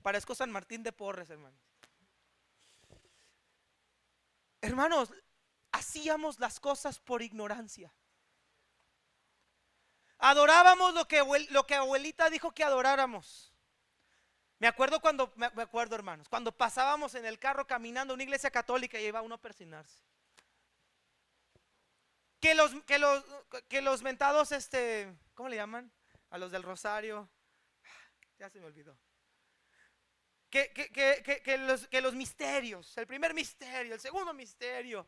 Speaker 1: Parezco San Martín de Porres, hermano. Hermanos, hacíamos las cosas por ignorancia. Adorábamos lo que abuelita dijo que adoráramos. Me acuerdo hermanos, cuando pasábamos en el carro caminando a una iglesia católica y iba uno a persignarse. Que los mentados, ¿cómo le llaman? A los del rosario. Ya se me olvidó. Que los misterios, el primer misterio, el segundo misterio,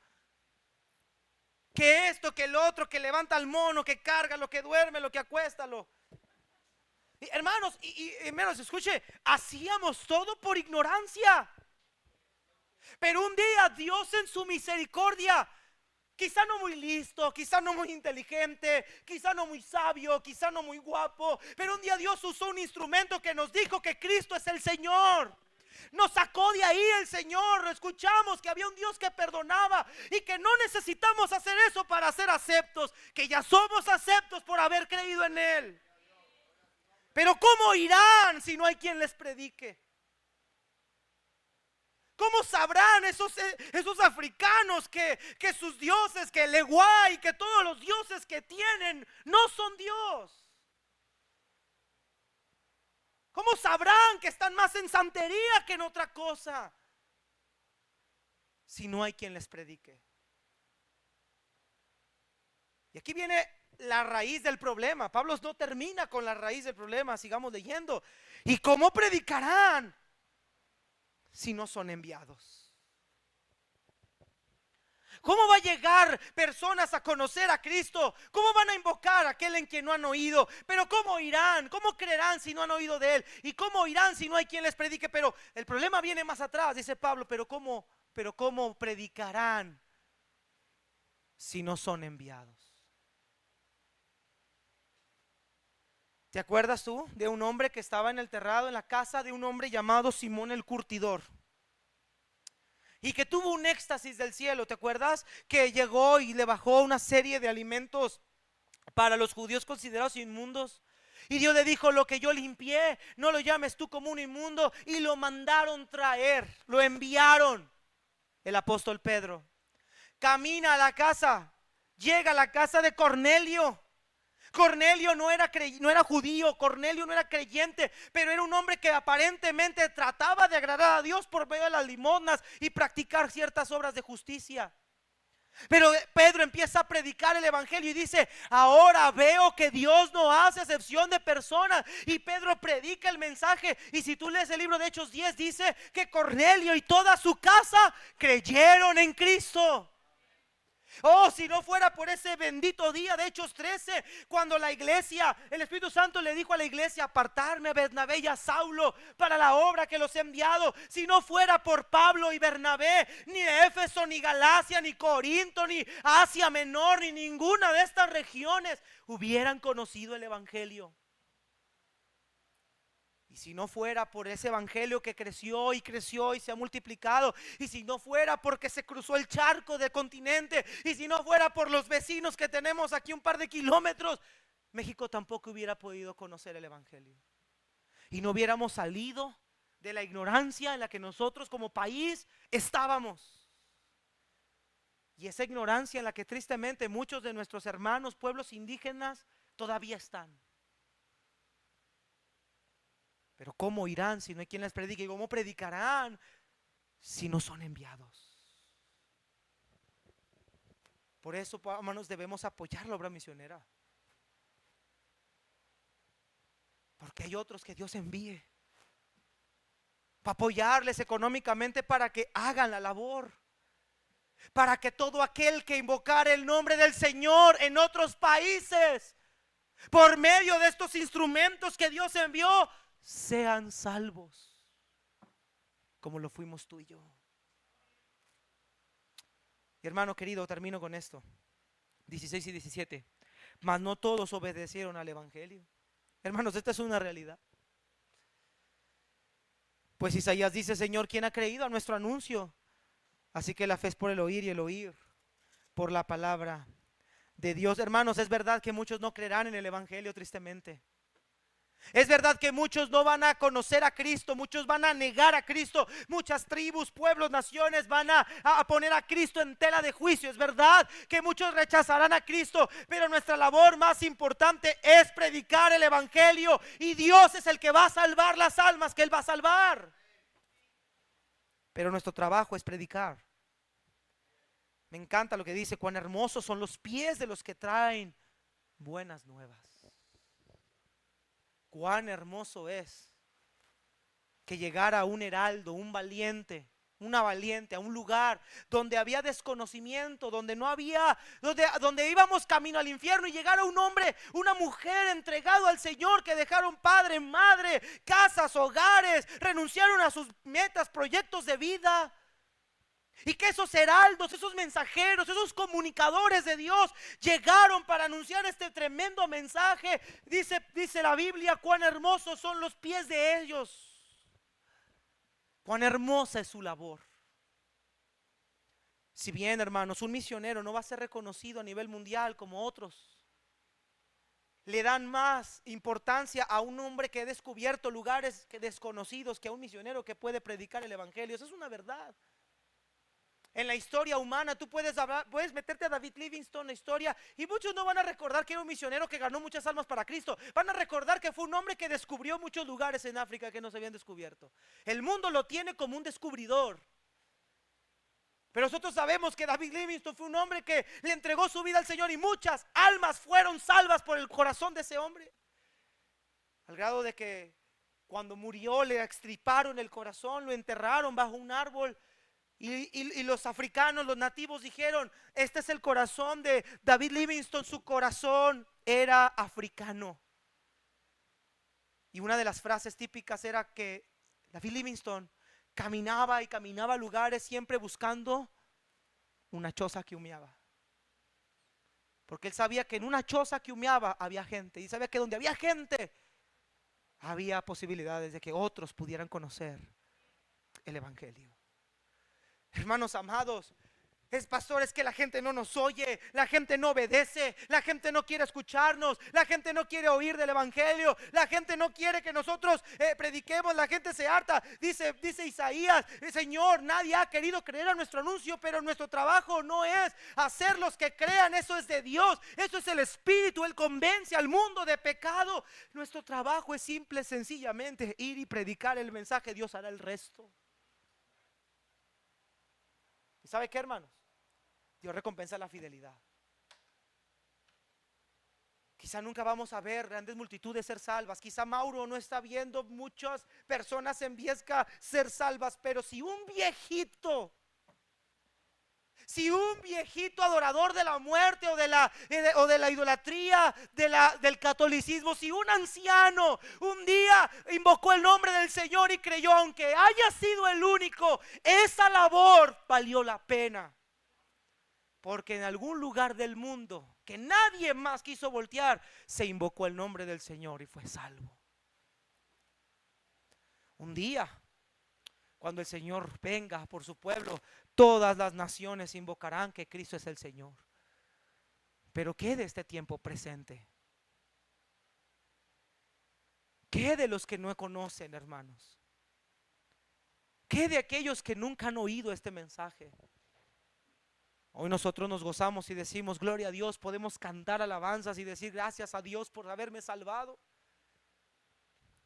Speaker 1: que esto, que el otro, que levanta al mono, que carga, lo que duerme, lo que acuesta, hermanos, hermanos, escuche, hacíamos todo por ignorancia. Pero un día Dios en su misericordia, quizá no muy listo, quizá no muy inteligente, quizá no muy sabio, quizá no muy guapo, pero un día Dios usó un instrumento que nos dijo que Cristo es el Señor. Nos sacó de ahí el Señor. Escuchamos que había un Dios que perdonaba y que no necesitamos hacer eso para ser aceptos, que ya somos aceptos por haber creído en Él. Pero ¿cómo irán si no hay quien les predique? ¿Cómo sabrán esos africanos que sus dioses, que el Eguay, que todos los dioses que tienen no son Dios? ¿Cómo sabrán que están más en santería que en otra cosa si no hay quien les predique? Y aquí viene la raíz del problema. Pablo no termina con la raíz del problema. Sigamos leyendo. ¿Y cómo predicarán si no son enviados? ¿Cómo va a llegar personas a conocer a Cristo? ¿Cómo van a invocar a aquel en quien no han oído? Pero ¿cómo irán? ¿Cómo creerán si no han oído de Él? ¿Y cómo irán si no hay quien les predique? Pero el problema viene más atrás, dice Pablo. Pero ¿cómo predicarán si no son enviados? ¿Te acuerdas tú de un hombre que estaba enterrado en la casa de un hombre llamado Simón el Curtidor? Y que tuvo un éxtasis del cielo, ¿te acuerdas? Que llegó y le bajó una serie de alimentos para los judíos considerados inmundos. Y Dios le dijo: lo que yo limpié, no lo llames tú como un inmundo. Y lo mandaron traer, lo enviaron. El apóstol Pedro camina a la casa, llega a la casa de Cornelio. Cornelio no era judío, Cornelio no era creyente, pero era un hombre que aparentemente trataba de agradar a Dios por medio de las limosnas y practicar ciertas obras de justicia. Pero Pedro empieza a predicar el evangelio y dice: ahora veo que Dios no hace excepción de personas. Y Pedro predica el mensaje. Y si tú lees el libro de Hechos 10, dice que Cornelio y toda su casa creyeron en Cristo. Oh, si no fuera por ese bendito día de Hechos 13, cuando la iglesia, el Espíritu Santo le dijo a la iglesia: apartarme a Bernabé y a Saulo para la obra que los he enviado. Si no fuera por Pablo y Bernabé, ni Éfeso, ni Galacia, ni Corinto, ni Asia Menor, ni ninguna de estas regiones hubieran conocido el evangelio. Y si no fuera por ese evangelio que creció y creció y se ha multiplicado, y si no fuera porque se cruzó el charco del continente, y si no fuera por los vecinos que tenemos aquí un par de kilómetros, México tampoco hubiera podido conocer el evangelio. Y no hubiéramos salido de la ignorancia en la que nosotros como país estábamos. Y esa ignorancia en la que tristemente muchos de nuestros hermanos pueblos indígenas todavía están. Pero ¿cómo irán si no hay quien les predique? ¿Y cómo predicarán si no son enviados? Por eso, hermanos, debemos apoyar la obra misionera. Porque hay otros que Dios envíe para apoyarles económicamente para que hagan la labor. Para que todo aquel que invocar el nombre del Señor en otros países, por medio de estos instrumentos que Dios envió, sean salvos, como lo fuimos tú y yo. Y hermano querido, termino con esto, 16 y 17. Mas no todos obedecieron al evangelio. Hermanos, esta es una realidad. Pues Isaías dice: Señor, ¿quién ha creído a nuestro anuncio? Así que la fe es por el oír, y el oír por la palabra de Dios. Hermanos, es verdad que muchos no creerán en el evangelio, tristemente. Es verdad que muchos no van a conocer a Cristo, muchos van a negar a Cristo, muchas tribus, pueblos, naciones van a poner a Cristo en tela de juicio. Es verdad que muchos rechazarán a Cristo, pero nuestra labor más importante es predicar el Evangelio, y Dios es el que va a salvar las almas que Él va a salvar. Pero nuestro trabajo es predicar. Me encanta lo que dice: cuán hermosos son los pies de los que traen buenas nuevas. Cuán hermoso es que llegara un heraldo, un valiente, una valiente a un lugar donde había desconocimiento, donde no había, donde íbamos camino al infierno, y llegara un hombre, una mujer entregado al Señor, que dejaron padre, madre, casas, hogares, renunciaron a sus metas, proyectos de vida. Y que esos heraldos, esos mensajeros, esos comunicadores de Dios llegaron para anunciar este tremendo mensaje. Dice la Biblia: cuán hermosos son los pies de ellos, cuán hermosa es su labor. Si bien, hermanos, un misionero no va a ser reconocido a nivel mundial como otros, le dan más importancia a un hombre que ha descubierto lugares desconocidos que a un misionero que puede predicar el evangelio. Eso es una verdad. En la historia humana tú puedes meterte a David Livingstone, la historia, y muchos no van a recordar que era un misionero que ganó muchas almas para Cristo. Van a recordar que fue un hombre que descubrió muchos lugares en África que no se habían descubierto. El mundo lo tiene como un descubridor. Pero nosotros sabemos que David Livingstone fue un hombre que le entregó su vida al Señor, y muchas almas fueron salvas por el corazón de ese hombre. Al grado de que cuando murió le extirparon el corazón, lo enterraron bajo un árbol. Y los africanos, los nativos dijeron: este es el corazón de David Livingstone, su corazón era africano. Y una de las frases típicas era que David Livingstone caminaba y caminaba a lugares siempre buscando una choza que humeaba, porque él sabía que en una choza que humeaba había gente, y sabía que donde había gente había posibilidades de que otros pudieran conocer el evangelio. Hermanos amados, es que la gente no nos oye, la gente no obedece, la gente no quiere escucharnos, la gente no quiere oír del evangelio, la gente no quiere que nosotros prediquemos, la gente se harta. Dice Isaías: Señor, nadie ha querido creer a nuestro anuncio, pero nuestro trabajo no es hacer los que crean, eso es de Dios, eso es el Espíritu, Él convence al mundo de pecado. Nuestro trabajo es simple, sencillamente ir y predicar el mensaje. Dios hará el resto. ¿Y sabe qué, hermanos? Dios recompensa la fidelidad. Quizá nunca vamos a ver grandes multitudes ser salvas. Quizá Mauro no está viendo muchas personas en Viesca ser salvas. Pero si un viejito adorador de la muerte o de la idolatría, del catolicismo, si un anciano un día invocó el nombre del Señor y creyó, aunque haya sido el único, esa labor valió la pena. Porque en algún lugar del mundo que nadie más quiso voltear, se invocó el nombre del Señor y fue salvo. Un día, cuando el Señor venga por su pueblo, todas las naciones invocarán que Cristo es el Señor. Pero ¿qué de este tiempo presente? ¿Qué de los que no conocen, hermanos? ¿Qué de aquellos que nunca han oído este mensaje? Hoy nosotros nos gozamos y decimos: gloria a Dios, podemos cantar alabanzas y decir gracias a Dios por haberme salvado.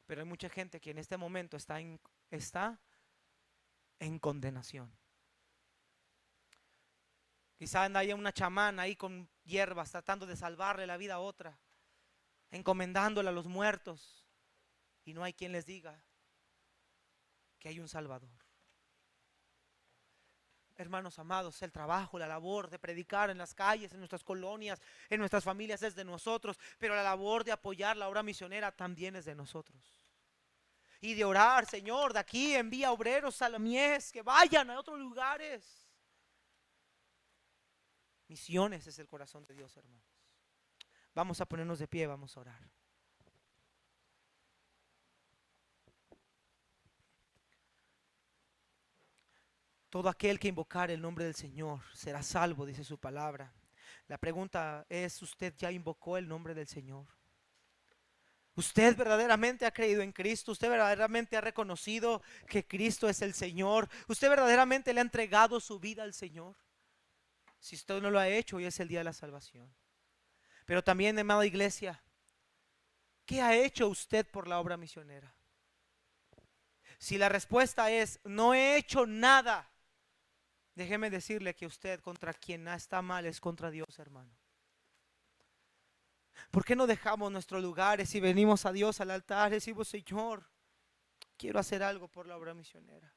Speaker 1: Pero hay mucha gente que en este momento está en condenación. Quizá anda ahí una chamana ahí con hierbas tratando de salvarle la vida a otra, encomendándole a los muertos, y no hay quien les diga que hay un Salvador. Hermanos amados, el trabajo, la labor de predicar en las calles, en nuestras colonias, en nuestras familias es de nosotros, pero la labor de apoyar la obra misionera también es de nosotros. Y de orar: Señor, de aquí envía obreros a la mies, que vayan a otros lugares. Misiones es el corazón de Dios, hermanos. Vamos a ponernos de pie, vamos a orar. Todo aquel que invocar el nombre del Señor será salvo, dice su palabra. La pregunta es: ¿usted ya invocó el nombre del Señor? Usted verdaderamente ha creído en Cristo. Usted verdaderamente ha reconocido que Cristo es el Señor. Usted verdaderamente le ha entregado su vida al Señor. Si usted no lo ha hecho, hoy es el día de la salvación. Pero también, amada iglesia, ¿qué ha hecho usted por la obra misionera? Si la respuesta es no he hecho nada, déjeme decirle que usted contra quien está mal es contra Dios, hermano. ¿Por qué no dejamos nuestros lugares y venimos a Dios al altar y decimos, Señor, quiero hacer algo por la obra misionera?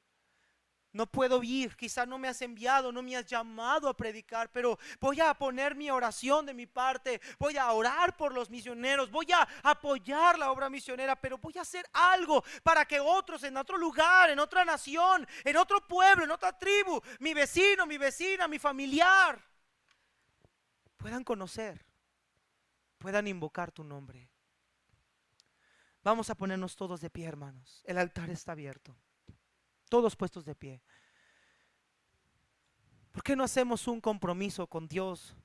Speaker 1: No puedo ir, quizá no me has enviado, no me has llamado a predicar, pero voy a poner mi oración de mi parte, voy a orar por los misioneros, voy a apoyar la obra misionera, pero voy a hacer algo para que otros en otro lugar, en otra nación, en otro pueblo, en otra tribu, mi vecino, mi vecina, mi familiar, puedan conocer, puedan invocar tu nombre. Vamos a ponernos todos de pie, hermanos. El altar está abierto. Todos puestos de pie. ¿Por qué no hacemos un compromiso con Dios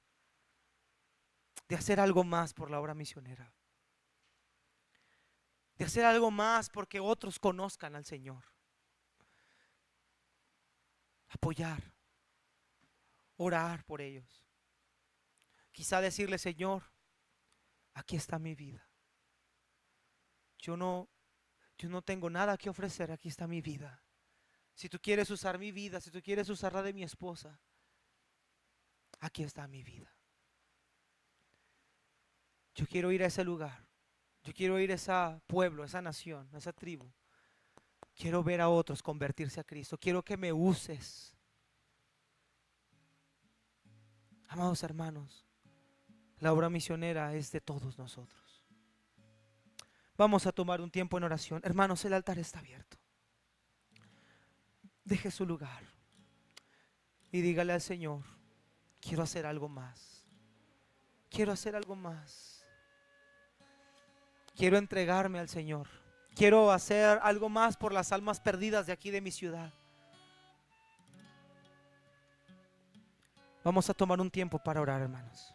Speaker 1: de hacer algo más por la obra misionera? De hacer algo más porque otros conozcan al Señor. Apoyar, orar por ellos. Quizá decirle, Señor, aquí está mi vida. Yo no tengo nada que ofrecer, aquí está mi vida. Si tú quieres usar mi vida, si tú quieres usar la de mi esposa, aquí está mi vida. Yo quiero ir a ese lugar. Yo quiero ir a ese pueblo, a esa nación, a esa tribu. Quiero ver a otros convertirse a Cristo. Quiero que me uses. Amados hermanos, la obra misionera es de todos nosotros. Vamos a tomar un tiempo en oración. Hermanos, el altar está abierto. Deje su lugar y dígale al Señor, quiero hacer algo más. Quiero hacer algo más. Quiero entregarme al Señor. Quiero hacer algo más por las almas perdidas de aquí de mi ciudad. Vamos a tomar un tiempo para orar, hermanos.